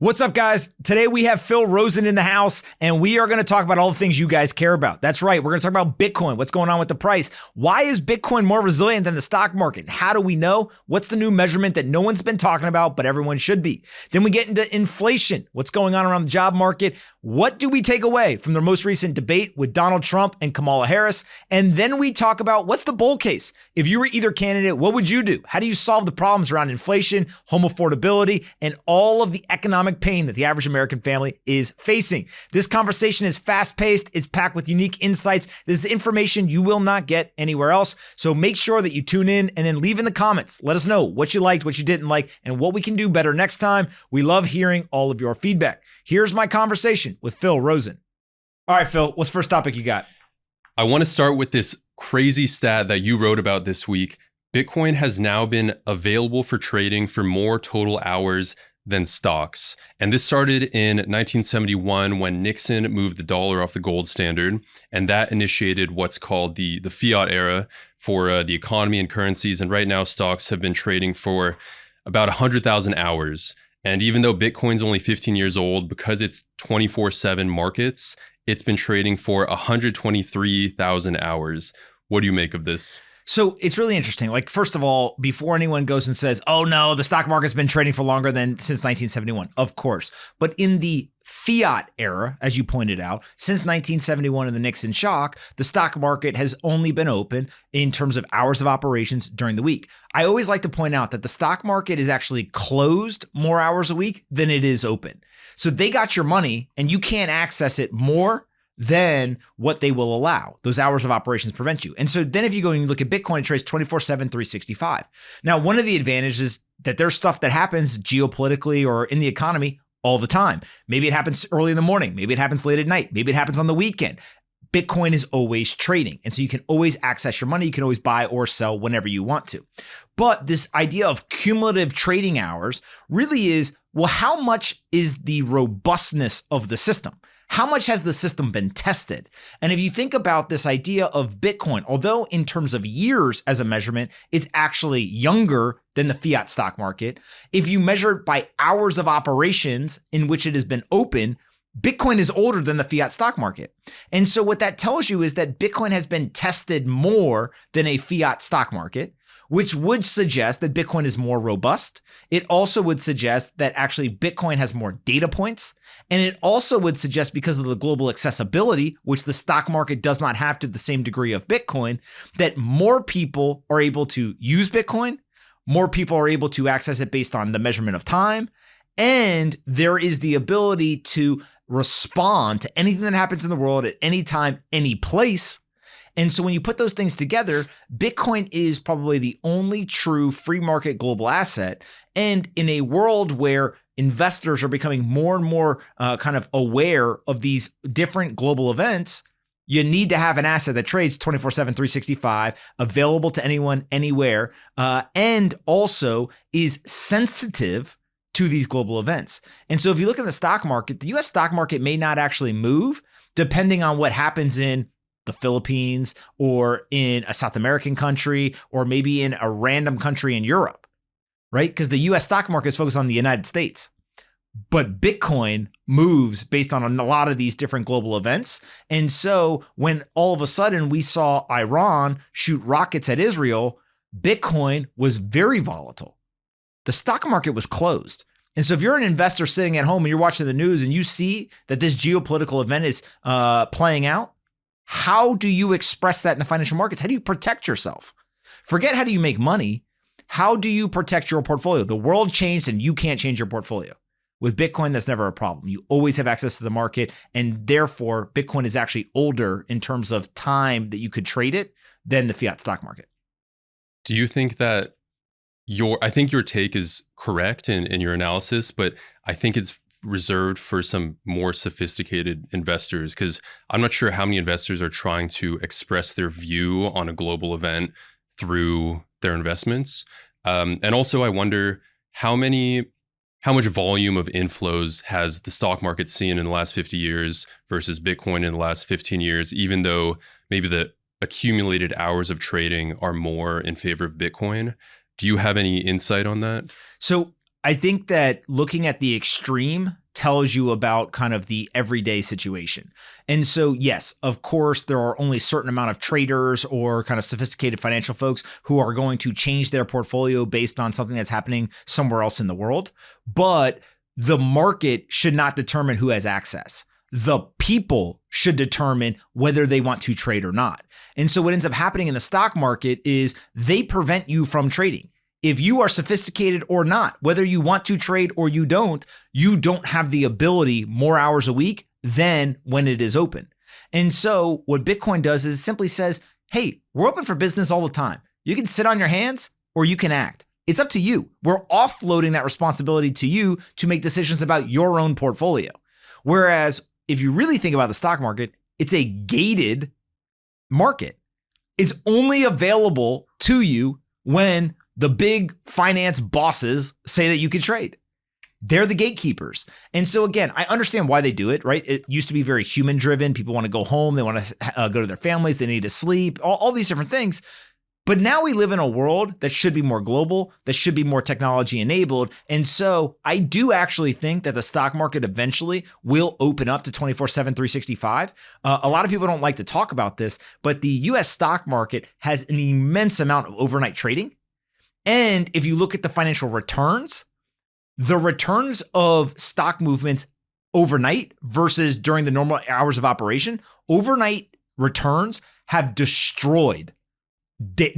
What's up, guys? Today we have Phil Rosen in the house, and we are going to talk about all the things you guys care about. That's right. We're going to talk about Bitcoin, what's going on with the price. Why is Bitcoin more resilient than the stock market? How do we know? What's the new measurement that no one's been talking about, but everyone should be? Then we get into inflation, what's going on around the job market. What do we take away from the most recent debate with Donald Trump and Kamala Harris? And then we talk about what's the bull case? If you were either candidate, what would you do? How do you solve the problems around inflation, home affordability, and all of the economic pain that the average American family is facing? This conversation is fast-paced. It's packed with unique insights. This is information you will not get anywhere else. So make sure that you tune in and then leave in the comments. Let us know what you liked, what you didn't like, and what we can do better next time. We love hearing all of your feedback. Here's my conversation with Phil Rosen. All right, Phil, what's the first topic you got? I want to start with this crazy stat that you wrote about this week. Bitcoin has now been available for trading for more total hours than stocks. And this started in 1971 when Nixon moved the dollar off the gold standard. And that initiated what's called the fiat era for the economy and currencies. And right now, stocks have been trading for about 100,000 hours. And even though Bitcoin's only 15 years old, because it's 24/7 markets, it's been trading for 123,000 hours. What do you make of this? So it's really interesting. Like, first of all, before anyone goes and says, oh no, the stock market's been trading for longer than since 1971, of course. But in the fiat era, as you pointed out, since 1971 and the Nixon shock, the stock market has only been open in terms of hours of operations during the week. I always like to point out that the stock market is actually closed more hours a week than it is open. So they got your money and you can't access it more than what they will allow. Those hours of operations prevent you. And so then if you go and you look at Bitcoin, it trades 24/7, 365. Now, one of the advantages is that there's stuff that happens geopolitically or in the economy all the time. Maybe it happens early in the morning. Maybe it happens late at night. Maybe it happens on the weekend. Bitcoin is always trading. And so you can always access your money. You can always buy or sell whenever you want to. But this idea of cumulative trading hours really is, well, how much is the robustness of the system? How much has the system been tested? And if you think about this idea of Bitcoin, although in terms of years as a measurement, it's actually younger than the fiat stock market, if you measure it by hours of operations in which it has been open, Bitcoin is older than the fiat stock market. And so what that tells you is that Bitcoin has been tested more than a fiat stock market, which would suggest that Bitcoin is more robust. It also would suggest that actually Bitcoin has more data points. And it also would suggest, because of the global accessibility, which the stock market does not have to the same degree of Bitcoin, that more people are able to use Bitcoin, more people are able to access it based on the measurement of time, and there is the ability to respond to anything that happens in the world at any time, any place. And so when you put those things together, Bitcoin is probably the only true free market global asset. And in a world where investors are becoming more and more kind of aware of these different global events, you need to have an asset that trades 24/7, 365, available to anyone, anywhere, and also is sensitive to these global events. And so if you look at the stock market, the US stock market may not actually move depending on what happens in the Philippines or in a South American country, or maybe in a random country in Europe, right? Because the US stock market is focused on the United States. But Bitcoin moves based on a lot of these different global events. And so when all of a sudden we saw Iran shoot rockets at Israel, Bitcoin was very volatile. The stock market was closed. And so if you're an investor sitting at home and you're watching the news and you see that this geopolitical event is playing out, how do you express that in the financial markets? How do you protect yourself? Forget how do you make money. How do you protect your portfolio? The world changed and you can't change your portfolio. With Bitcoin, that's never a problem. You always have access to the market, and therefore Bitcoin is actually older in terms of time that you could trade it than the fiat stock market. Do you think that I think your take is correct in your analysis, but I think it's reserved for some more sophisticated investors, because I'm not sure how many investors are trying to express their view on a global event through their investments. And also I wonder how much volume of inflows has the stock market seen in the last 50 years versus Bitcoin in the last 15 years, even though maybe the accumulated hours of trading are more in favor of Bitcoin. Do you have any insight on that? So I think that looking at the extreme tells you about kind of the everyday situation. And so, yes, of course, there are only a certain amount of traders or kind of sophisticated financial folks who are going to change their portfolio based on something that's happening somewhere else in the world. But the market should not determine who has access. The people should determine whether they want to trade or not. And so what ends up happening in the stock market is they prevent you from trading. If you are sophisticated or not, whether you want to trade or you don't have the ability more hours a week than when it is open. And so what Bitcoin does is it simply says, hey, we're open for business all the time. You can sit on your hands or you can act. It's up to you. We're offloading that responsibility to you to make decisions about your own portfolio. Whereas if you really think about the stock market, it's a gated market. It's only available to you when the big finance bosses say that you can trade. They're the gatekeepers. And so again, I understand why they do it, right? It used to be very human driven. People want to go home. They want to go to their families. They need to sleep, all these different things. But now we live in a world that should be more global, that should be more technology enabled. And so I do actually think that the stock market eventually will open up to 24/7, 365. A lot of people don't like to talk about this, but the US stock market has an immense amount of overnight trading. And if you look at the financial returns, the returns of stock movements overnight versus during the normal hours of operation, overnight returns have destroyed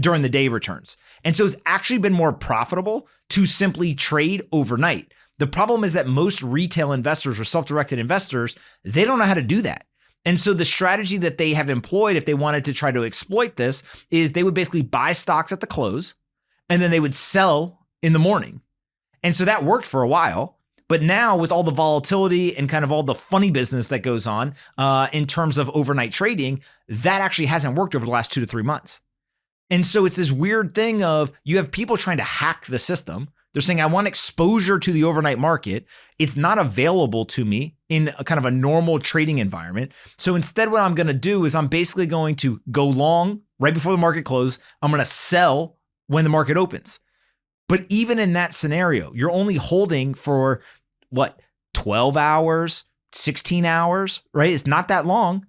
during the day returns. And so it's actually been more profitable to simply trade overnight. The problem is that most retail investors or self-directed investors, they don't know how to do that. And so the strategy that they have employed if they wanted to try to exploit this is they would basically buy stocks at the close and then they would sell in the morning. And so that worked for a while. But now with all the volatility and kind of all the funny business that goes on in terms of overnight trading, that actually hasn't worked over the last 2 to 3 months. And so it's this weird thing of you have people trying to hack the system. They're saying, I want exposure to the overnight market. It's not available to me in a kind of a normal trading environment. So instead, what I'm going to do is I'm basically going to go long right before the market closes. I'm going to sell when the market opens. But even in that scenario, you're only holding for 12 hours, 16 hours, right? It's not that long.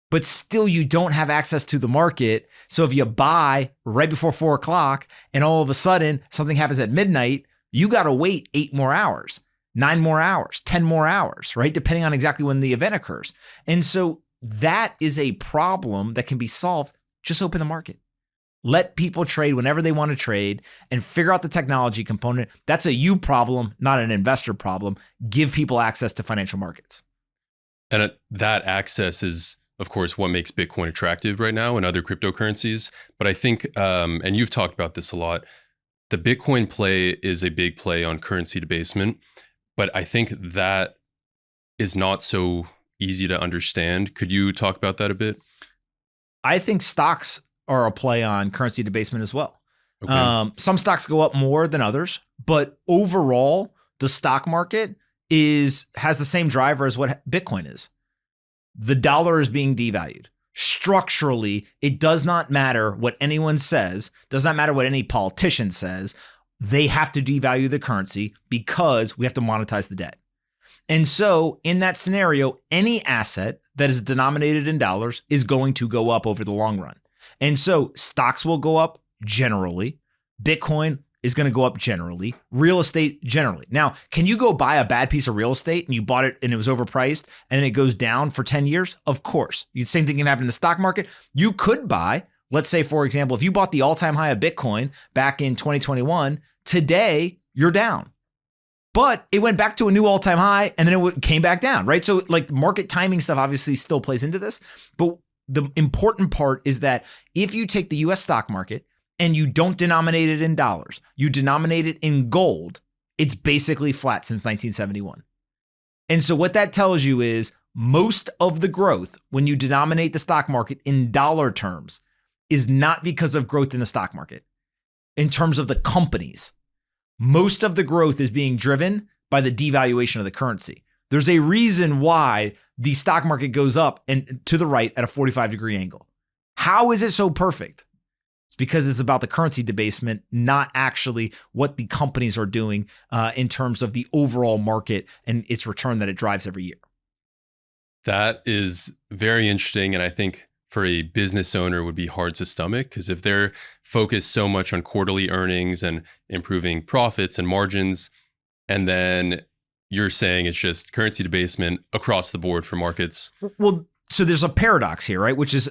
But still you don't have access to the market. So if you buy right before 4 o'clock and all of a sudden something happens at midnight, you got to wait 8 more hours, 9 more hours, 10 more hours, right? Depending on exactly when the event occurs. And so that is a problem that can be solved. Just open the market. Let people trade whenever they want to trade and figure out the technology component. That's a you problem, not an investor problem. Give people access to financial markets. And that access is, of course, what makes Bitcoin attractive right now and other cryptocurrencies. But I think, and you've talked about this a lot, the Bitcoin play is a big play on currency debasement. But I think that is not so easy to understand. Could you talk about that a bit? I think stocks are a play on currency debasement as well. Okay. Some stocks go up more than others, but overall, the stock market has the same driver as what Bitcoin is. The dollar is being devalued. Structurally, it does not matter what anyone says, does not matter what any politician says. They have to devalue the currency because we have to monetize the debt. And so in that scenario, any asset that is denominated in dollars is going to go up over the long run. And so stocks will go up generally. Bitcoin is going to go up generally. Real estate generally. Now, can you go buy a bad piece of real estate and you bought it and it was overpriced and then it goes down for 10 years? Of course. The same thing can happen in the stock market. You could buy, let's say, for example, if you bought the all-time high of Bitcoin back in 2021, today you're down. But it went back to a new all-time high and then it came back down, right? So like market timing stuff obviously still plays into this. But the important part is that if you take the US stock market and you don't denominate it in dollars, you denominate it in gold, it's basically flat since 1971. And so what that tells you is most of the growth when you denominate the stock market in dollar terms is not because of growth in the stock market. In terms of the companies, most of the growth is being driven by the devaluation of the currency. There's a reason why the stock market goes up and to the right at a 45-degree angle. How is it so perfect? It's because it's about the currency debasement, not actually what the companies are doing in terms of the overall market and its return that it drives every year. That is very interesting. And I think for a business owner would be hard to stomach, because if they're focused so much on quarterly earnings and improving profits and margins, and then you're saying it's just currency debasement across the board for markets. Well, so there's a paradox here, right? Which is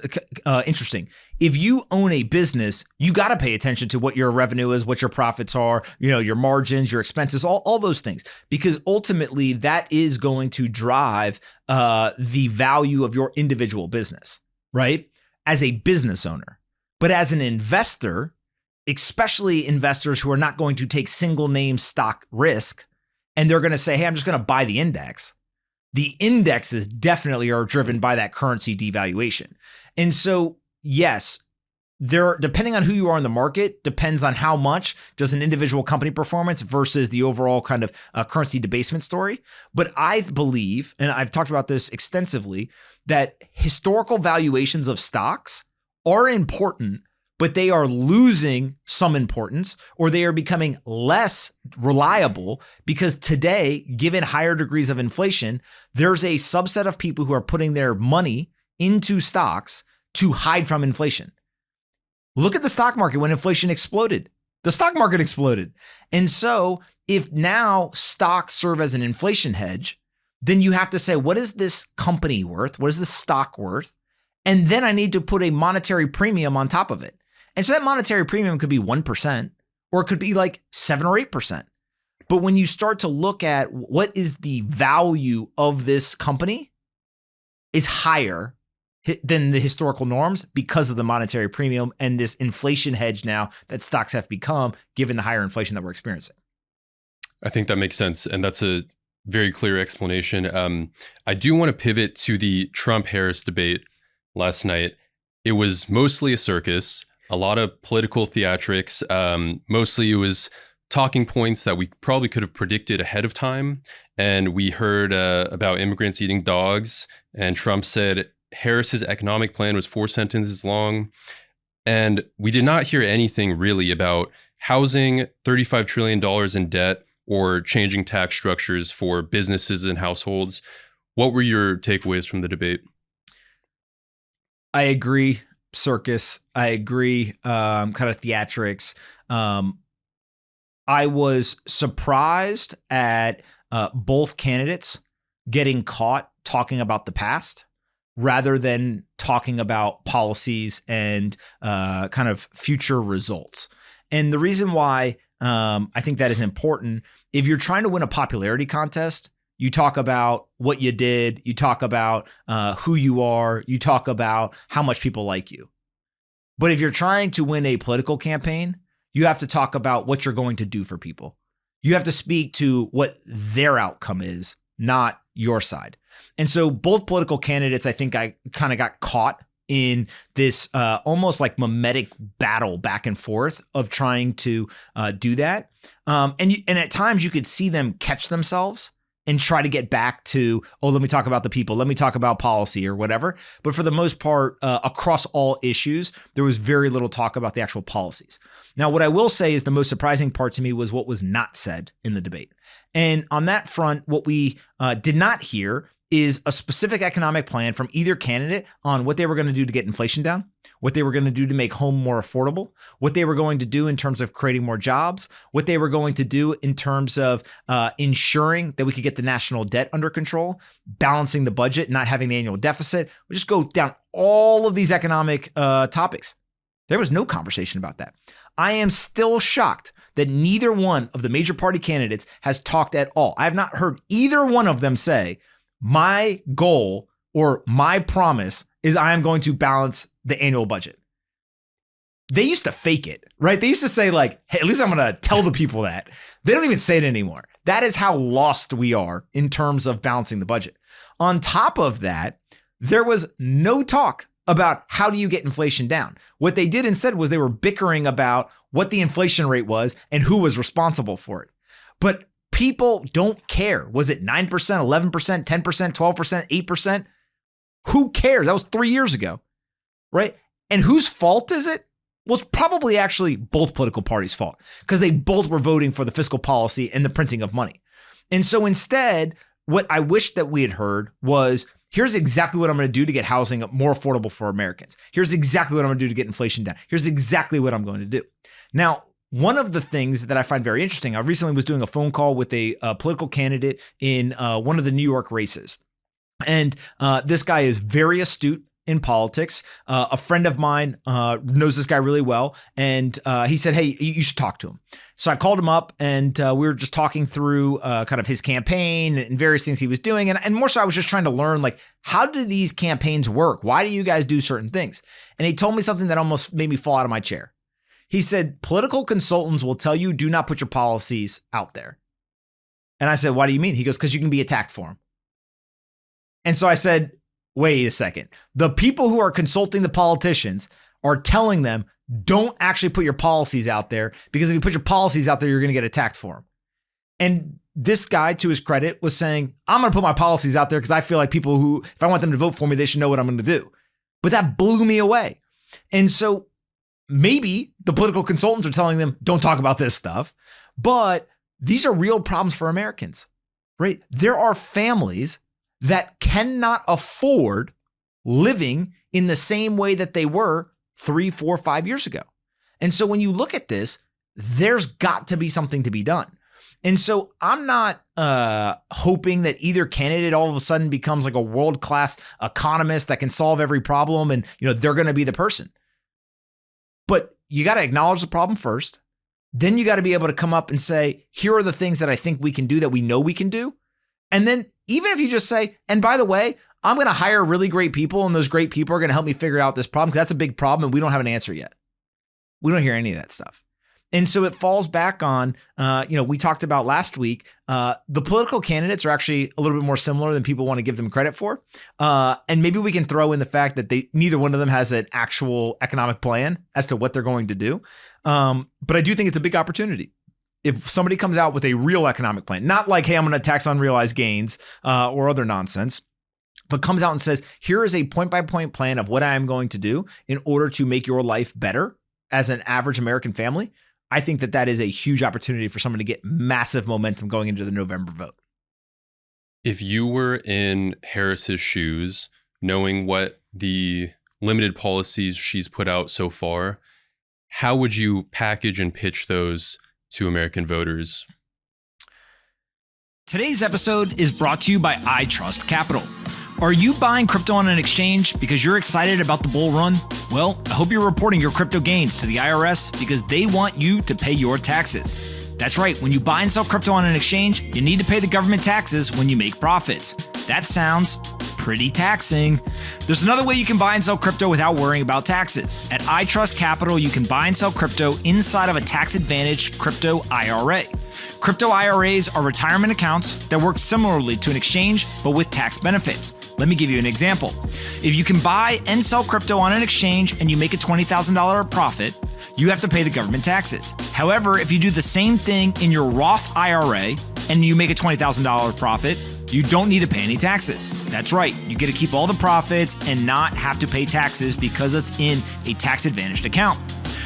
interesting. If you own a business, you got to pay attention to what your revenue is, what your profits are, your margins, your expenses, all those things, because ultimately that is going to drive the value of your individual business, right? As a business owner. But as an investor, especially investors who are not going to take single name stock risk, and they're going to say, hey, I'm just going to buy the index. The indexes definitely are driven by that currency devaluation. And so, yes, depending on who you are in the market, depends on how much does an individual company performance versus the overall kind of currency debasement story. But I believe, and I've talked about this extensively, that historical valuations of stocks are important, but they are losing some importance, or they are becoming less reliable because today, given higher degrees of inflation, there's a subset of people who are putting their money into stocks to hide from inflation. Look at the stock market when inflation exploded. The stock market exploded. And so if now stocks serve as an inflation hedge, then you have to say, what is this company worth? What is this stock worth? And then I need to put a monetary premium on top of it. And so that monetary premium could be 1%, or it could be like 7 or 8%. But when you start to look at what is the value of this company, it's higher than the historical norms because of the monetary premium and this inflation hedge now that stocks have become, given the higher inflation that we're experiencing. I think that makes sense. And that's a very clear explanation. I do want to pivot to the Trump-Harris debate last night. It was mostly a circus. A lot of political theatrics. Mostly it was talking points that we probably could have predicted ahead of time. And we heard about immigrants eating dogs. And Trump said Harris's economic plan was 4 sentences long. And we did not hear anything really about housing, $35 trillion in debt, or changing tax structures for businesses and households. What were your takeaways from the debate? I agree. Circus. I agree. Kind of theatrics. I was surprised at both candidates getting caught talking about the past rather than talking about policies and kind of future results. And the reason why I think that is important, if you're trying to win a popularity contest, you talk about what you did, you talk about who you are, you talk about how much people like you. But if you're trying to win a political campaign, you have to talk about what you're going to do for people. You have to speak to what their outcome is, not your side. And so both political candidates, I think I kind of got caught in this almost like mimetic battle back and forth of trying to do that. And at times you could see them catch themselves and try to get back to, oh, let me talk about the people, let me talk about policy or whatever. But for the most part, across all issues, there was very little talk about the actual policies. Now, what I will say is the most surprising part to me was what was not said in the debate. And on that front, what we did not hear is a specific economic plan from either candidate on what they were going to do to get inflation down, what they were going to do to make home more affordable, what they were going to do in terms of creating more jobs, what they were going to do in terms of ensuring that we could get the national debt under control, balancing the budget, not having the annual deficit. We just go down all of these economic topics. There was no conversation about that. I am still shocked that neither one of the major party candidates has talked at all. I have not heard either one of them say, my goal or my promise is I am going to balance the annual budget. They used to fake it, right? They used to say like, hey, at least I'm going to tell the people that. They don't even say it anymore. That is how lost we are in terms of balancing the budget. On top of that, there was no talk about how do you get inflation down. What they did instead was they were bickering about what the inflation rate was and who was responsible for it. But people don't care. Was it 9%, 11%, 10%, 12%, 8%? Who cares? That was 3 years ago, right? And whose fault is it? Well, it's probably actually both political parties' fault because they both were voting for the fiscal policy and the printing of money. And so instead, what I wish that we had heard was, here's exactly what I'm going to do to get housing more affordable for Americans. Here's exactly what I'm going to do to get inflation down. Here's exactly what I'm going to do. Now, one of the things that I find very interesting, I recently was doing a phone call with a political candidate in one of the New York races. And this guy is very astute in politics. A friend of mine knows this guy really well. And he said, hey, you should talk to him. So I called him up and we were just talking through kind of his campaign and various things he was doing. And more so, I was just trying to learn, like, how do these campaigns work? Why do you guys do certain things? And he told me something that almost made me fall out of my chair. He said, political consultants will tell you, do not put your policies out there. And I said, why do you mean? He goes, because you can be attacked for them. And so I said, wait a second. The people who are consulting the politicians are telling them, don't actually put your policies out there, because if you put your policies out there, you're going to get attacked for them. And this guy, to his credit, was saying, I'm going to put my policies out there because I feel like people who, if I want them to vote for me, they should know what I'm going to do. But that blew me away. And so maybe the political consultants are telling them, don't talk about this stuff, but these are real problems for Americans, right? There are families that cannot afford living in the same way that they were 3, 4, 5 years ago. And so when you look at this, there's got to be something to be done. And so I'm not hoping that either candidate all of a sudden becomes like a world-class economist that can solve every problem and, they're going to be the person. But you got to acknowledge the problem first. Then you got to be able to come up and say, here are the things that I think we can do that we know we can do. And then even if you just say, and by the way, I'm going to hire really great people and those great people are going to help me figure out this problem because that's a big problem and we don't have an answer yet. We don't hear any of that stuff. And so it falls back on, we talked about last week, the political candidates are actually a little bit more similar than people want to give them credit for. And maybe we can throw in the fact that neither one of them has an actual economic plan as to what they're going to do. But I do think it's a big opportunity. If somebody comes out with a real economic plan, not like, hey, I'm going to tax unrealized gains or other nonsense, but comes out and says, here is a point-by-point plan of what I am going to do in order to make your life better as an average American family, I think that is a huge opportunity for someone to get massive momentum going into the November vote. If you were in Harris's shoes, knowing what the limited policies she's put out so far, how would you package and pitch those to American voters? Today's episode is brought to you by iTrust Capital. Are you buying crypto on an exchange because you're excited about the bull run? Well, I hope you're reporting your crypto gains to the IRS because they want you to pay your taxes. That's right, when you buy and sell crypto on an exchange, you need to pay the government taxes when you make profits. That sounds pretty taxing. There's another way you can buy and sell crypto without worrying about taxes. At iTrust Capital, you can buy and sell crypto inside of a tax-advantaged crypto IRA. Crypto IRAs are retirement accounts that work similarly to an exchange, but with tax benefits. Let me give you an example. If you can buy and sell crypto on an exchange and you make a $20,000 profit, you have to pay the government taxes. However, if you do the same thing in your Roth IRA and you make a $20,000 profit, you don't need to pay any taxes. That's right. You get to keep all the profits and not have to pay taxes because it's in a tax-advantaged account.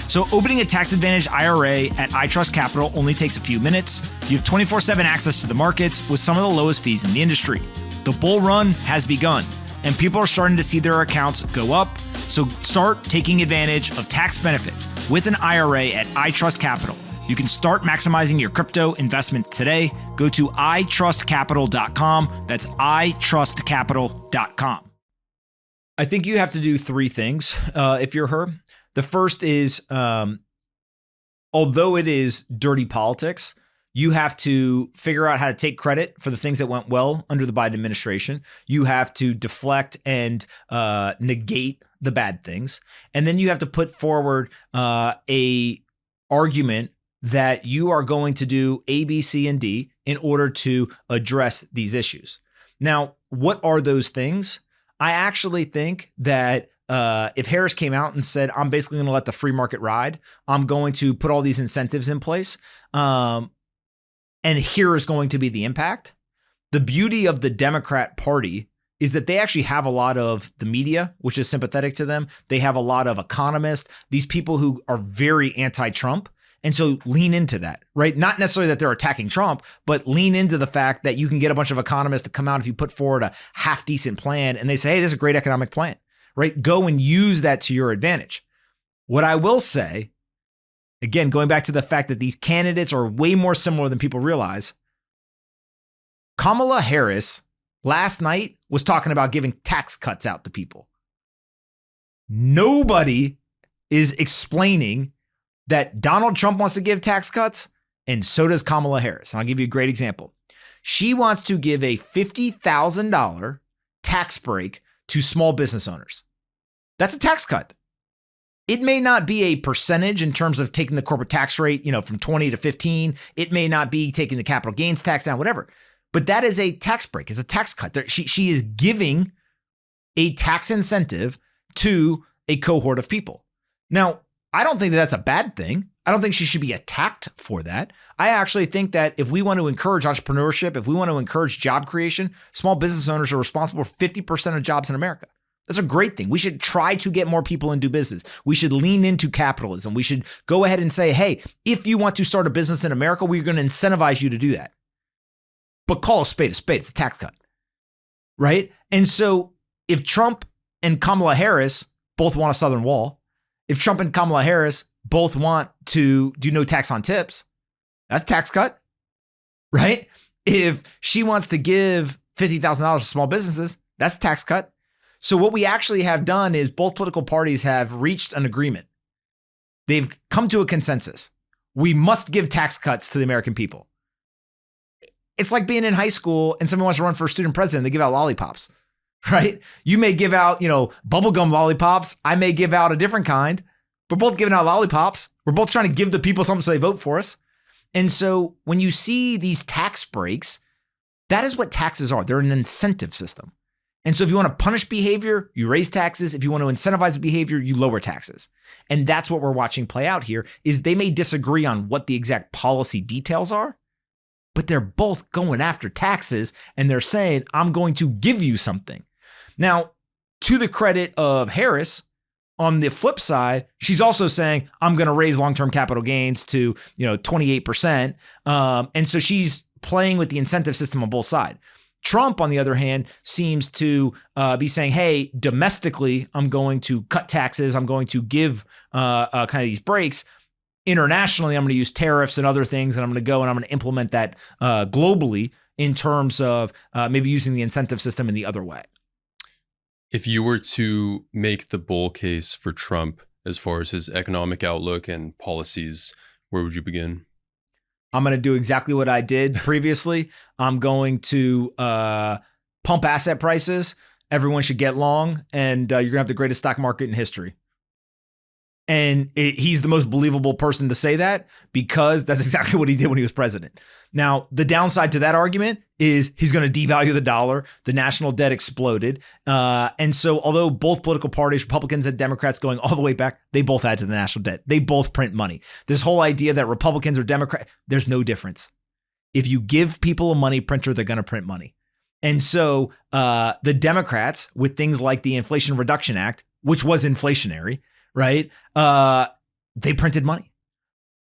So opening a tax-advantaged IRA at iTrust Capital only takes a few minutes. You have 24/7 access to the markets with some of the lowest fees in the industry. The bull run has begun, and people are starting to see their accounts go up. So start taking advantage of tax benefits with an IRA at iTrust Capital. You can start maximizing your crypto investment today. Go to itrustcapital.com. That's itrustcapital.com. I think you have to do three things if you're her. The first is, although it is dirty politics, you have to figure out how to take credit for the things that went well under the Biden administration. You have to deflect and negate the bad things. And then you have to put forward a argument that you are going to do A, B, C, and D in order to address these issues. Now, what are those things? I actually think that if Harris came out and said, I'm basically going to let the free market ride, I'm going to put all these incentives in place, and here is going to be the impact. The beauty of the Democrat Party is that they actually have a lot of the media, which is sympathetic to them. They have a lot of economists, these people who are very anti-Trump. And so lean into that, right? Not necessarily that they're attacking Trump, but lean into the fact that you can get a bunch of economists to come out if you put forward a half decent plan and they say, hey, this is a great economic plan, right? Go and use that to your advantage. What I will say, again, going back to the fact that these candidates are way more similar than people realize, Kamala Harris last night was talking about giving tax cuts out to people. Nobody is explaining that Donald Trump wants to give tax cuts, and so does Kamala Harris. And I'll give you a great example. She wants to give a $50,000 tax break to small business owners. That's a tax cut. It may not be a percentage in terms of taking the corporate tax rate, from 20 to 15. It may not be taking the capital gains tax down, whatever. But that is a tax break. It's a tax cut. She is giving a tax incentive to a cohort of people. Now, I don't think that that's a bad thing. I don't think she should be attacked for that. I actually think that if we want to encourage entrepreneurship, if we want to encourage job creation, small business owners are responsible for 50% of jobs in America. That's a great thing. We should try to get more people into business. We should lean into capitalism. We should go ahead and say, hey, if you want to start a business in America, we're going to incentivize you to do that. But call a spade a spade. It's a tax cut, right? And so if Trump and Kamala Harris both want a Southern wall, if Trump and Kamala Harris both want to do no tax on tips, that's a tax cut, right? If she wants to give $50,000 to small businesses, that's a tax cut. So what we actually have done is both political parties have reached an agreement. They've come to a consensus. We must give tax cuts to the American people. It's like being in high school and someone wants to run for student president. They give out lollipops, right? You may give out, bubblegum lollipops. I may give out a different kind. We're both giving out lollipops. We're both trying to give the people something so they vote for us. And so when you see these tax breaks, that is what taxes are. They're an incentive system. And so if you want to punish behavior, you raise taxes. If you want to incentivize behavior, you lower taxes. And that's what we're watching play out here is they may disagree on what the exact policy details are, but they're both going after taxes and they're saying, I'm going to give you something. Now, to the credit of Harris, on the flip side, she's also saying, I'm going to raise long-term capital gains to 28%. And so she's playing with the incentive system on both sides. Trump, on the other hand, seems to be saying, hey, domestically, I'm going to cut taxes. I'm going to give kind of these breaks. Internationally, I'm going to use tariffs and other things, and I'm going to go and I'm going to implement that globally in terms of maybe using the incentive system in the other way. If you were to make the bull case for Trump as far as his economic outlook and policies, where would you begin? I'm going to do exactly what I did previously. I'm going to pump asset prices. Everyone should get long, and you're going to have the greatest stock market in history. And he's the most believable person to say that because that's exactly what he did when he was president. Now, the downside to that argument is he's going to devalue the dollar. The national debt exploded. And so although both political parties, Republicans and Democrats going all the way back, they both add to the national debt. They both print money. This whole idea that Republicans or Democrats, there's no difference. If you give people a money printer, they're going to print money. And so the Democrats, with things like the Inflation Reduction Act, which was inflationary, right? They printed money.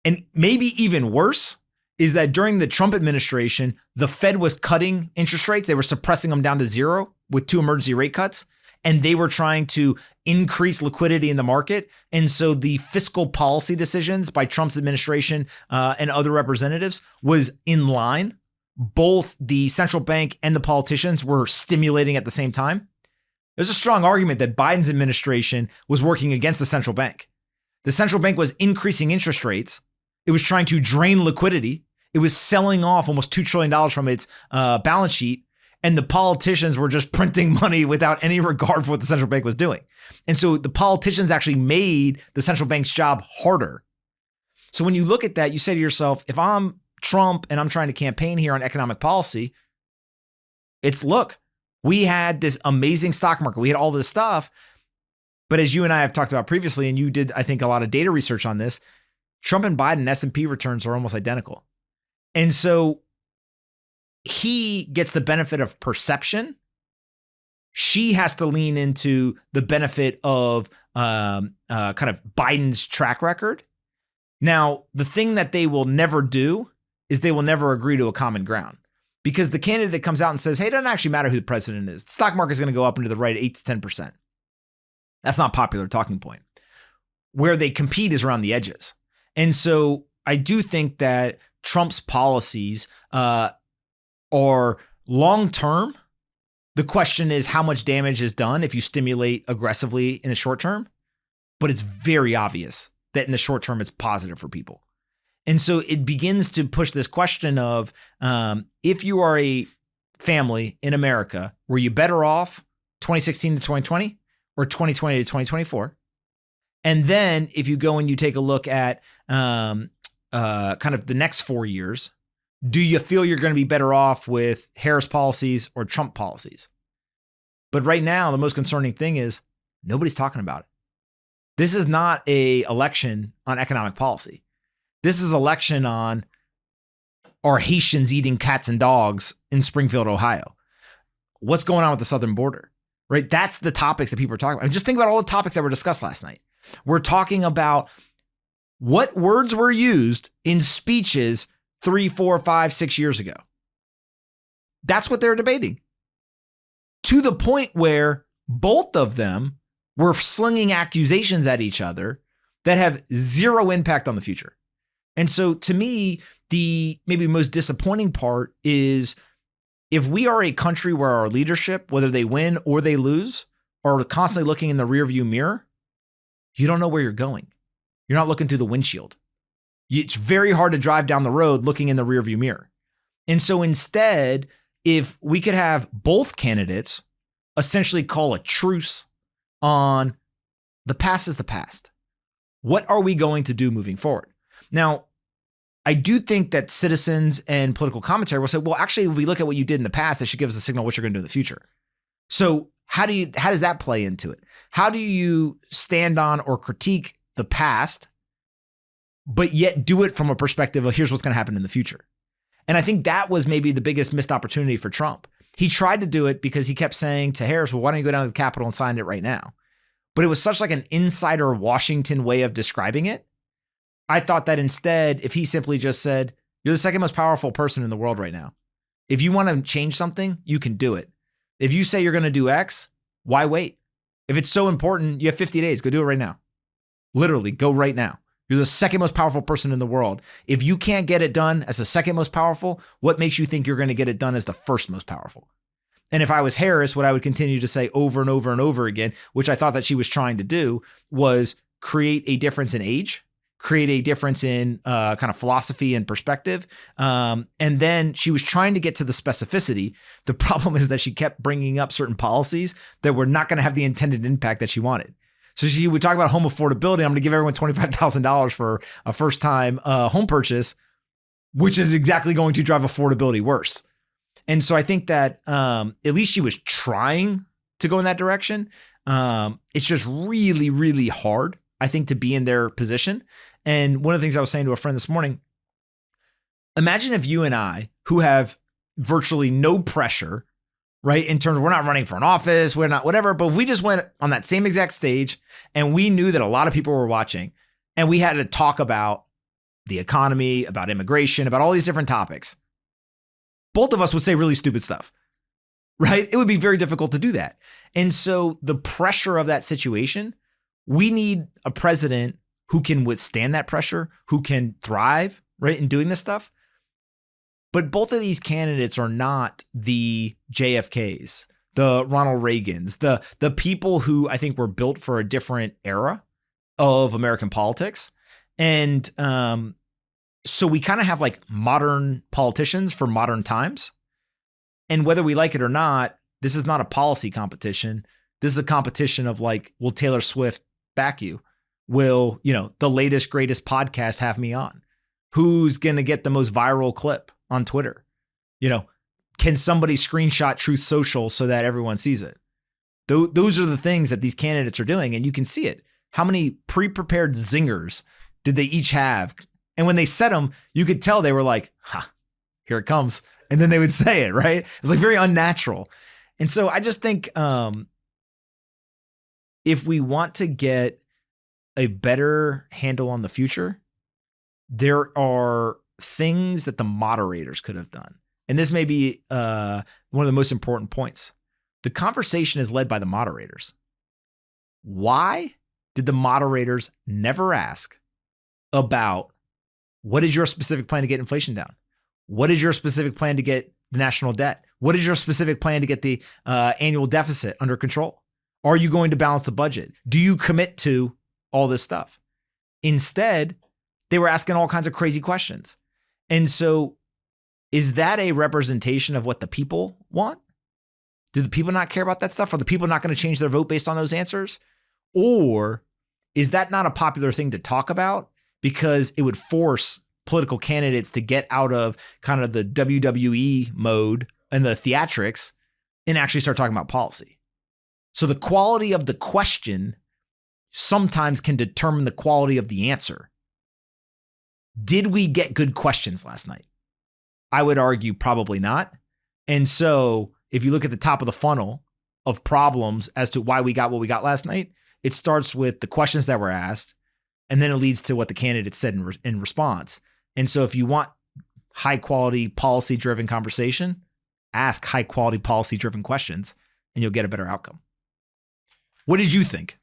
And maybe even worse is that during the Trump administration, the Fed was cutting interest rates. They were suppressing them down to zero with 2 emergency rate cuts. And they were trying to increase liquidity in the market. And so the fiscal policy decisions by Trump's administration and other representatives was in line. Both the central bank and the politicians were stimulating at the same time. There's a strong argument that Biden's administration was working against the central bank. The central bank was increasing interest rates. It was trying to drain liquidity. It was selling off almost $2 trillion from its balance sheet. And the politicians were just printing money without any regard for what the central bank was doing. And so the politicians actually made the central bank's job harder. So when you look at that, you say to yourself, if I'm Trump and I'm trying to campaign here on economic policy, look, we had this amazing stock market. We had all this stuff. But as you and I have talked about previously, and you did, I think, a lot of data research on this, Trump and Biden S&P returns are almost identical. And so he gets the benefit of perception she has to lean into the benefit of kind of Biden's track record. Now, the thing that they will never do is they will never agree to a common ground, because the candidate that comes out and says, hey, it doesn't actually matter who the president is. The stock market is going to go up and to the right 8 to 10%. That's not a popular talking point. Where they compete is around the edges. And so I do think that Trump's policies are long-term. The question is how much damage is done if you stimulate aggressively in the short term, but it's very obvious that in the short term, it's positive for people. And so it begins to push this question of if you are a family in America, were you better off 2016 to 2020 or 2020 to 2024? And then if you go and you take a look at kind of the next 4 years, do you feel you're going to be better off with Harris policies or Trump policies? But right now, the most concerning thing is nobody's talking about it. This is not an election on economic policy. This is an election on, are Haitians eating cats and dogs in Springfield, Ohio? What's going on with the southern border, right? That's the topics that people are talking about. And just think about all the topics that were discussed last night. We're talking about what words were used in speeches 3, 4, 5, 6 years ago. That's what they're debating. To the point where both of them were slinging accusations at each other that have zero impact on the future. And so to me, the maybe most disappointing part is if we are a country where our leadership, whether they win or they lose, are constantly looking in the rearview mirror, you don't know where you're going. You're not looking through the windshield. It's very hard to drive down the road looking in the rearview mirror. And so instead, if we could have both candidates essentially call a truce on the past is the past. What are we going to do moving forward? Now, I do think that citizens and political commentary will say, well, actually, if we look at what you did in the past, that should give us a signal what you're going to do in the future. So how does that play into it? How do you stand on or critique the past, but yet do it from a perspective of here's what's going to happen in the future? And I think that was maybe the biggest missed opportunity for Trump. He tried to do it because he kept saying to Harris, well, why don't you go down to the Capitol and sign it right now? But it was such like an insider Washington way of describing it. I thought that instead, if he simply just said, you're the second most powerful person in the world right now. If you want to change something, you can do it. If you say you're going to do X, why wait? If it's so important, you have 50 days. Go do it right now. Literally, go right now. You're the second most powerful person in the world. If you can't get it done as the second most powerful, what makes you think you're going to get it done as the first most powerful? And if I was Harris, what I would continue to say over and over and over again, which I thought that she was trying to do, was create a difference in age, create a difference in kind of philosophy and perspective. And then she was trying to get to the specificity. The problem is that she kept bringing up certain policies that were not going to have the intended impact that she wanted. So she would talk about home affordability. I'm going to give everyone $25,000 for a first-time home purchase, which is exactly going to drive affordability worse. And so I think that at least she was trying to go in that direction. It's just really, really hard, I think, to be in their position. And one of the things I was saying to a friend this morning, imagine if you and I, who have virtually no pressure, right? In terms of we're not running for an office, we're not whatever, but if we just went on that same exact stage and we knew that a lot of people were watching and we had to talk about the economy, about immigration, about all these different topics, both of us would say really stupid stuff, right? It would be very difficult to do that. And so the pressure of that situation, we need a president who can withstand that pressure, who can thrive, right, in doing this stuff. But both of these candidates are not the JFKs, the Ronald Reagans, the people who I think were built for a different era of American politics. And so we kind of have like modern politicians for modern times. And whether we like it or not, this is not a policy competition. This is a competition of like, will Taylor Swift back you? Will, the latest, greatest podcast have me on? Who's going to get the most viral clip on Twitter? Can somebody screenshot Truth Social so that everyone sees it? Those are the things that these candidates are doing. And you can see it. How many pre-prepared zingers did they each have? And when they said them, you could tell they were like, here it comes. And then they would say it, right? It was like very unnatural. And so I just think if we want to get a better handle on the future, there are things that the moderators could have done. And this may be one of the most important points. The conversation is led by the moderators. Why did the moderators never ask about what is your specific plan to get inflation down? What is your specific plan to get the national debt? What is your specific plan to get the annual deficit under control? Are you going to balance the budget? Do you commit to all this stuff? Instead, they were asking all kinds of crazy questions. And so is that a representation of what the people want? Do the people not care about that stuff? Are the people not going to change their vote based on those answers? Or is that not a popular thing to talk about because it would force political candidates to get out of kind of the WWE mode and the theatrics and actually start talking about policy? So the quality of the question sometimes can determine the quality of the answer. Did we get good questions last night? I would argue probably not. And so if you look at the top of the funnel of problems as to why we got what we got last night, it starts with the questions that were asked, and then it leads to what the candidate said in response. And so if you want high quality policy driven conversation, ask high quality policy driven questions and you'll get a better outcome. What did you think?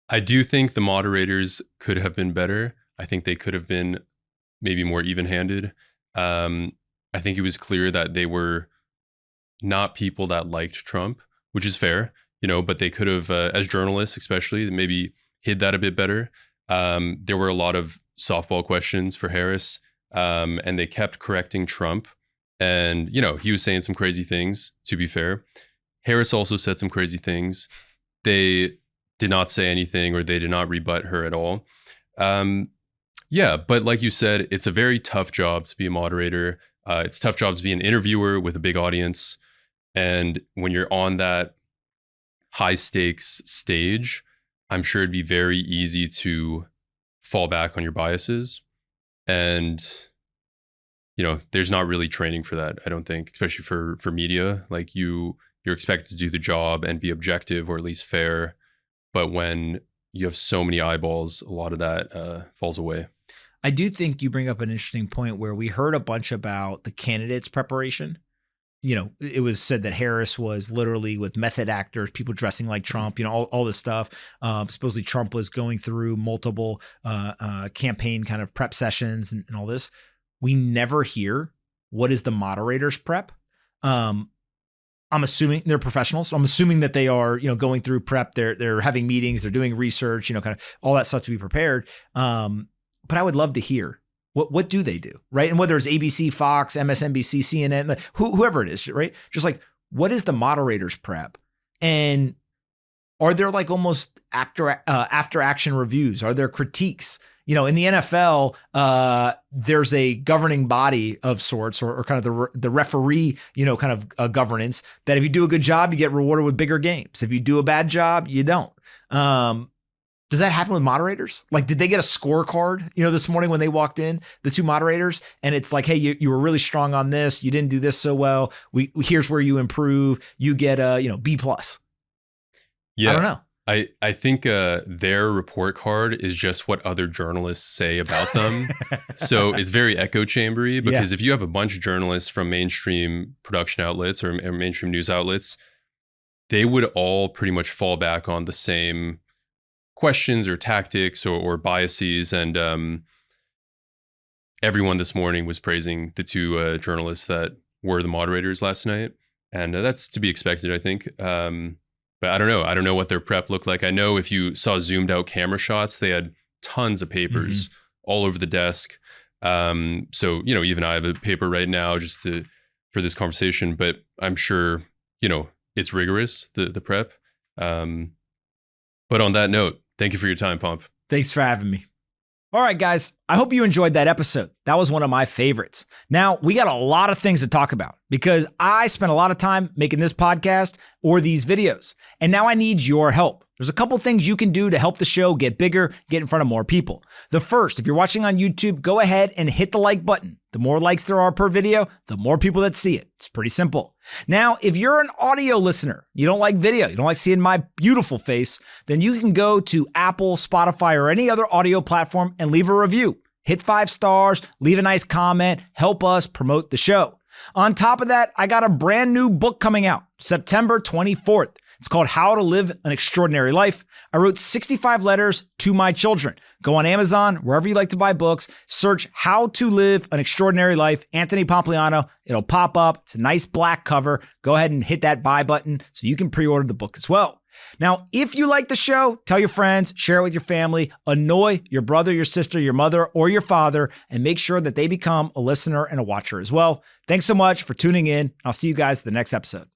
I do think the moderators could have been better. I think they could have been maybe more even-handed. I think it was clear that they were not people that liked Trump, which is fair, but they could have, as journalists especially, maybe hid that a bit better. There were a lot of softball questions for Harris, and they kept correcting Trump. And, he was saying some crazy things, to be fair. Harris also said some crazy things. They did not say anything, or they did not rebut her at all. Yeah, but like you said, it's a very tough job to be a moderator. It's a tough job to be an interviewer with a big audience. And when you're on that high stakes stage, I'm sure it'd be very easy to fall back on your biases. And, there's not really training for that, I don't think, especially for media. Like you're expected to do the job and be objective or at least fair. But when you have so many eyeballs, a lot of that falls away. I do think you bring up an interesting point where we heard a bunch about the candidates' preparation. It was said that Harris was literally with method actors, people dressing like Trump, all this stuff. Supposedly Trump was going through multiple campaign kind of prep sessions and all this. We never hear what is the moderator's prep. I'm assuming they're professionals. So I'm assuming that they are, going through prep. They're having meetings, they're doing research, kind of all that stuff to be prepared. But I would love to hear what do they do, right? And whether it's ABC, Fox, MSNBC, CNN, whoever it is, right? Just like, what is the moderator's prep? And are there like almost after action reviews? Are there critiques? In the NFL, there's a governing body of sorts, or kind of the referee, kind of governance, that if you do a good job, you get rewarded with bigger games. If you do a bad job, you don't. Does that happen with moderators? Like, did they get a scorecard, this morning when they walked in, the two moderators, and it's like, hey, you were really strong on this. You didn't do this so well. Here's where you improve. You get a, B+. Yeah. I don't know. I think their report card is just what other journalists say about them. So it's very echo chambery, because if you have a bunch of journalists from mainstream production outlets or mainstream news outlets, they would all pretty much fall back on the same questions or tactics or biases. And everyone this morning was praising the two journalists that were the moderators last night. And that's to be expected, I think. But I don't know. I don't know what their prep looked like. I know if you saw zoomed out camera shots, they had tons of papers all over the desk. So, even I have a paper right now just for this conversation, but I'm sure, it's rigorous, the prep. But on that note, thank you for your time, Pomp. Thanks for having me. All right, guys. I hope you enjoyed that episode. That was one of my favorites. Now, we got a lot of things to talk about because I spent a lot of time making this podcast or these videos, and now I need your help. There's a couple things you can do to help the show get bigger, get in front of more people. The first, if you're watching on YouTube, go ahead and hit the like button. The more likes there are per video, the more people that see it. It's pretty simple. Now, if you're an audio listener, you don't like video, you don't like seeing my beautiful face, then you can go to Apple, Spotify, or any other audio platform and leave a review. Hit 5 stars, leave a nice comment, help us promote the show. On top of that, I got a brand new book coming out September 24th. It's called How to Live an Extraordinary Life. I wrote 65 letters to my children. Go on Amazon, wherever you like to buy books, search How to Live an Extraordinary Life, Anthony Pompliano. It'll pop up. It's a nice black cover. Go ahead and hit that buy button so you can pre-order the book as well. Now, if you like the show, tell your friends, share it with your family, annoy your brother, your sister, your mother, or your father, and make sure that they become a listener and a watcher as well. Thanks so much for tuning in. I'll see you guys in the next episode.